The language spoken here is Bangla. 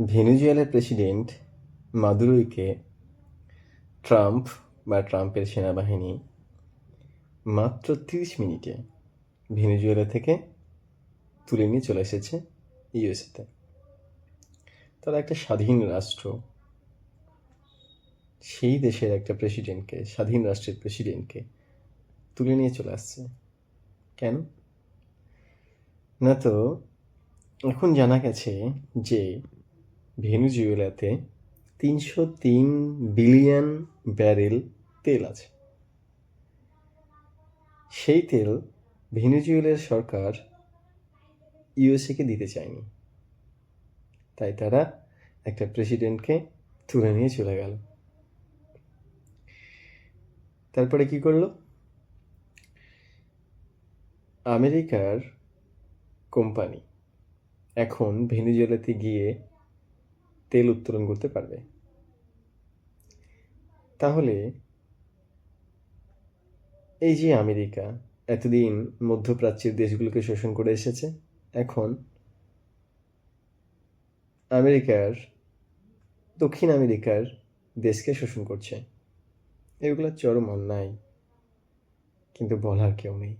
ভেনেজুয়েলার প্রেসিডেন্ট মাদুরোকে ট্রাম্পের সেনাবাহিনী মাত্র 30 মিনিটে ভেনেজুয়েলা থেকে তুলে নিয়ে চলে এসেছে ইউএসএতে। তারা একটা স্বাধীন রাষ্ট্র, সেই দেশের একটা প্রেসিডেন্টকে, স্বাধীন রাষ্ট্রের প্রেসিডেন্টকে তুলে নিয়ে চলে আসছে কেন? না তো এখন জানা গেছে যে ভেনেজুয়েলাতে 303 বিলিয়ন ব্যারেল তেল আছে। সেই তেল ভেনেজুয়েলার সরকার ইউএসএকে দিতে চায়নি, তাই তারা একটা প্রেসিডেন্টকে তুলে নিয়ে চলে গেল। তারপরে কি করলো? আমেরিকার কোম্পানি এখন ভেনেজুয়েলাতে গিয়ে তেল উত্তোলন করতে পারবে। তাহলে এই যে আমেরিকা এতদিন মধ্যপ্রাচ্যের দেশগুলোকে শোষণ করে এসেছে, এখন দক্ষিণ আমেরিকার দেশকে শোষণ করছে। এগুলো চরম অন্যায়, কিন্তু বলার কেউ নেই।